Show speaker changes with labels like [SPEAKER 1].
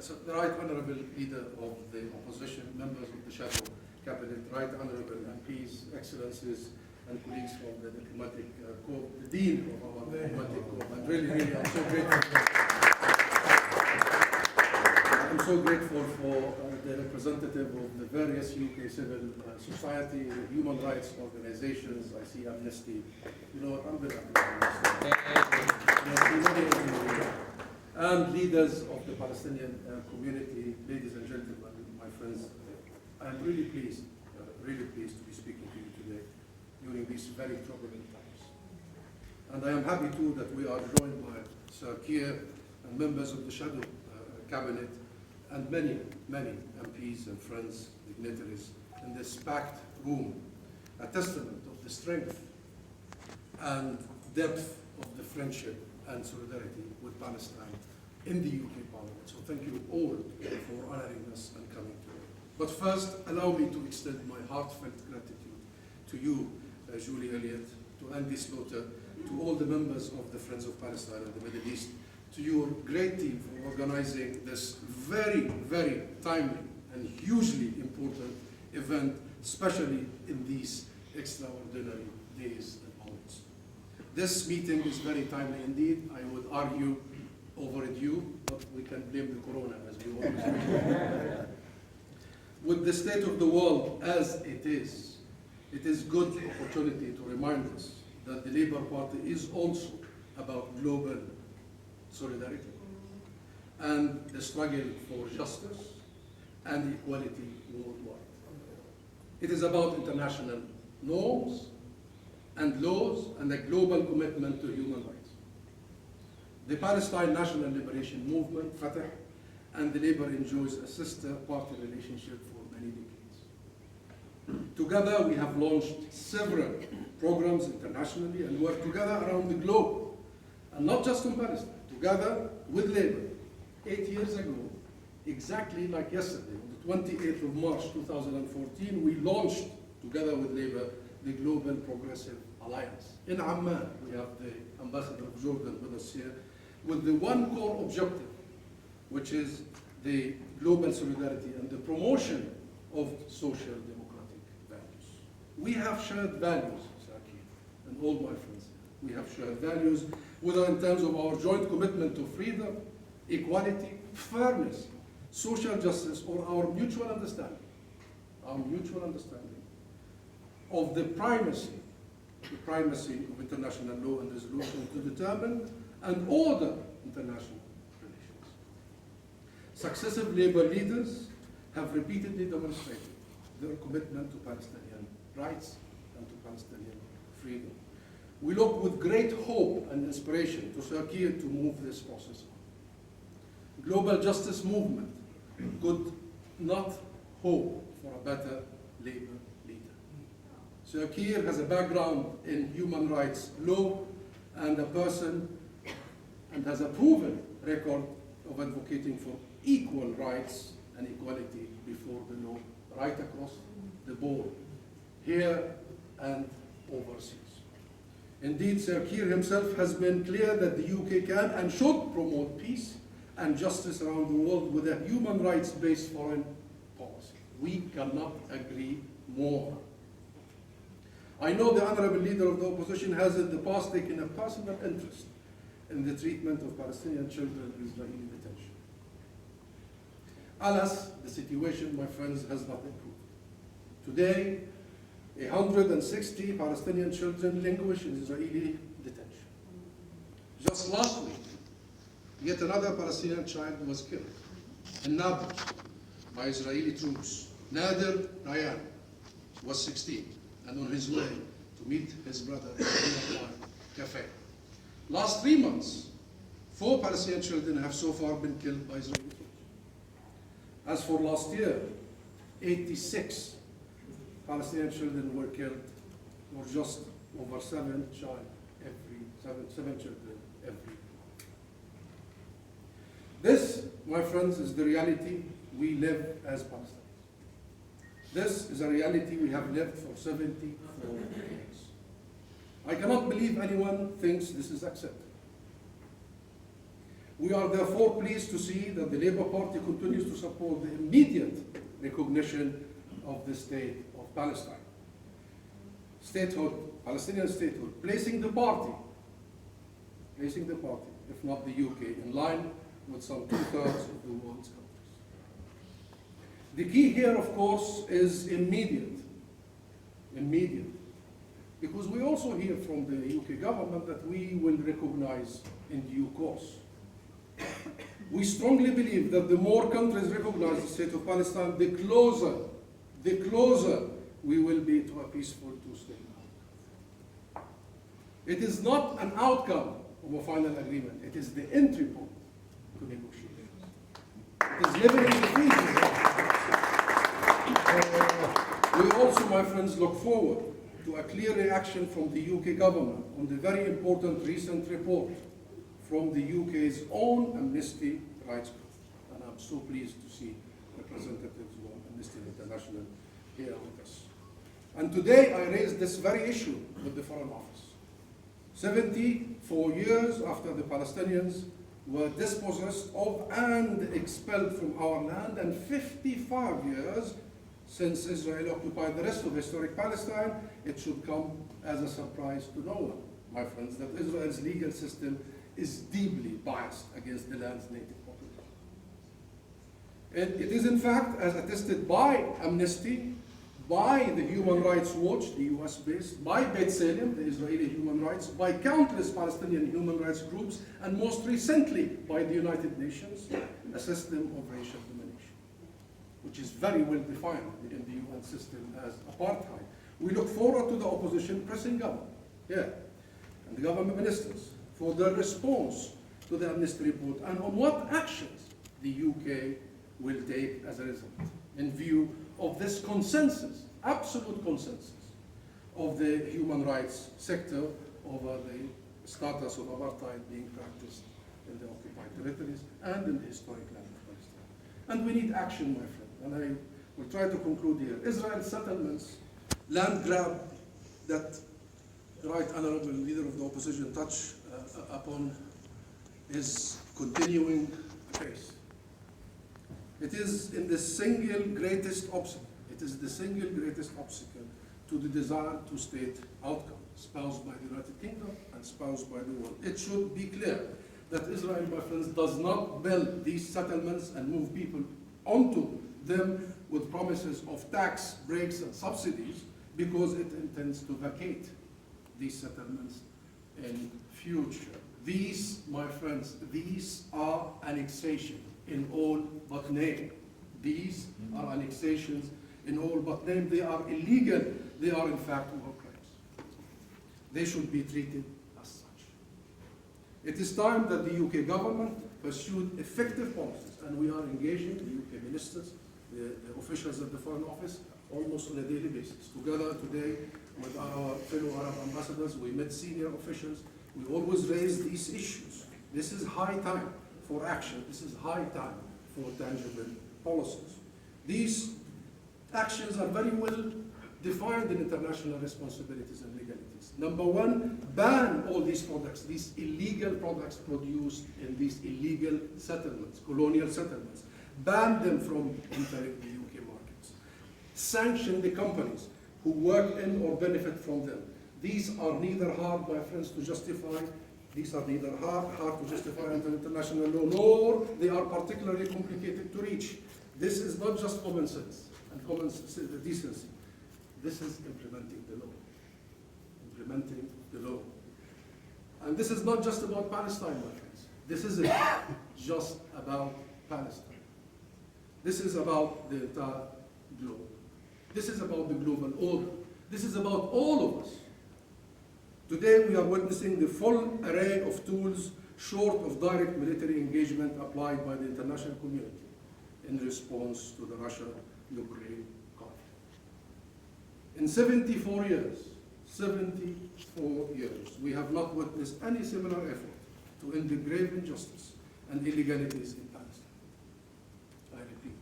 [SPEAKER 1] So the Right Honourable Leader of the Opposition, members of the Shadow Cabinet, Right Honourable MPs, Excellencies, and colleagues from the Diplomatic Corps, the Dean of our Diplomatic Corps, I'm really, I'm so grateful. I'm so grateful for the representative of the various UK civil society, human rights organizations. I see Amnesty. You know what, I'm very happy. And leaders of the Palestinian community, ladies and gentlemen, my friends, I'm really pleased to be speaking to you today during these very troubling times. And I am happy too that we are joined by Sir Keir and members of the Shadow Cabinet and many MPs and friends, dignitaries in this packed room, a testament of the strength and depth of the friendship and solidarity with Palestine in the UK Parliament. So thank you all for honoring us and coming today. But first, allow me to extend my heartfelt gratitude to you, Julie Elliott, to Andy Slaughter, to all the members of the Friends of Palestine and the Middle East, to your great team for organizing this very, very timely and hugely important event, especially in these extraordinary days and moments. This meeting is very timely indeed. I would argue overdue, but we can blame the corona as we always do. With the state of the world as it is good opportunity to remind us that the Labour Party is also about global solidarity and the struggle for justice and equality worldwide. It is about international norms and laws and a global commitment to human rights. The Palestine National Liberation Movement, Fatah, and the Labour enjoys a sister party relationship for many decades. Together, we have launched several programs internationally and work together around the globe, and not just in Palestine, together with Labour. 8 years ago, exactly like yesterday, on the 28th of March 2014, we launched, together with Labour, the Global Progressive Alliance. In Amman, we have the Ambassador of Jordan with us here, with the one core objective, which is the global solidarity and the promotion of social democratic values. We have shared values, Saki, and all my friends. We have shared values, whether in terms of our joint commitment to freedom, equality, fairness, social justice, or our mutual understanding of the primacy of international law and resolution to determine and order international relations. Successive Labour leaders have repeatedly demonstrated their commitment to Palestinian rights and to Palestinian freedom. We look with great hope and inspiration to Sir Keir to move this process on. Global justice movement could not hope for a better Labour leader. Sir Keir has a background in human rights law and has a proven record of advocating for equal rights and equality before the law right across the board, here and overseas. Indeed, Sir Keir himself has been clear that the UK can and should promote peace and justice around the world with a human rights-based foreign policy. We cannot agree more. I know the Honourable Leader of the Opposition has in the past taken a personal interest in the treatment of Palestinian children in Israeli detention. Alas, the situation, my friends, has not improved. Today, 160 Palestinian children languish in Israeli detention. Just last week, yet another Palestinian child was killed in Nablus by Israeli troops. Nader Ryan was 16 and on his way to meet his brother in a cafe. Last 3 months, 4 Palestinian children have so far been killed by Israeli troops. As for last year, 86 Palestinian children were killed, or just over 7 children every. This, my friends, is the reality we live as Palestinians. This is a reality we have lived for 74 years. I cannot believe anyone thinks this is acceptable. We are therefore pleased to see that the Labour Party continues to support the immediate recognition of the state of Palestine. Statehood, Palestinian statehood, placing the party, if not the UK, in line with some 2/3 of the world's countries. The key here, of course, is immediate. Because we also hear from the UK government that we will recognize in due course. We strongly believe that the more countries recognize the state of Palestine, the closer we will be to a peaceful two-state. It is not an outcome of a final agreement. It is the entry point to negotiations. It is living in the future. We also, my friends, look forward to a clear reaction from the UK government on the very important recent report from the UK's own Amnesty Rights Group. And I'm so pleased to see representatives from Amnesty International here with us. And today I raised this very issue with the Foreign Office. 74 years after the Palestinians were dispossessed of and expelled from our land, and 55 years since Israel occupied the rest of historic Palestine, it should come as a surprise to no one, my friends, that Israel's legal system is deeply biased against the land's native population. It is in fact, as attested by Amnesty, by the Human Rights Watch, the US-based, by B'Tselem, the Israeli human rights, by countless Palestinian human rights groups, and most recently by the United Nations, a system of racial domination, which is very well defined in the UN system as apartheid. We look forward to the opposition pressing government, and the government ministers for their response to the Amnesty report and on what actions the UK will take as a result, in view of this consensus, absolute consensus, of the human rights sector over the status of apartheid being practiced in the occupied territories and in the historic land of Palestine. And we need action, my friend, and I will try to conclude here. Israel's settlements, land grab that the Right Honorable Leader of the Opposition touched upon is continuing apace. It is in the single greatest obstacle. It is the single greatest obstacle to the desired two-state outcome, espoused by the United Kingdom and espoused by the world. It should be clear that Israel, my friends, does not build these settlements and move people onto them with promises of tax breaks and subsidies because it intends to vacate these settlements in future. These, my friends, these are annexation in all but name. These are annexations in all but name. They are illegal. They are in fact war crimes. They should be treated as such. It is time that the UK government pursued effective policies, and we are engaging the UK ministers, the officials at the Foreign Office, almost on a daily basis. Together today with our fellow Arab ambassadors, we met senior officials. We always raise these issues. This is high time for action. This is high time for tangible policies. These actions are very well defined in international responsibilities and legalities. Number one, ban all these products, these illegal products produced in these illegal settlements, colonial settlements. Ban them from entering the UK markets. Sanction the companies who work in or benefit from them. These are neither hard, my friends, to justify. These are neither hard to justify under international law, nor they are particularly complicated to reach. This is not just common sense and common decency. This is implementing the law. Implementing the law. And this is not just about Palestine, my friends. This isn't just about Palestine. This is about the entire globe. This is about the global order. This is about all of us. Today we are witnessing the full array of tools short of direct military engagement applied by the international community in response to the Russia-Ukraine conflict. In 74 years, we have not witnessed any similar effort to end the grave injustice and illegalities in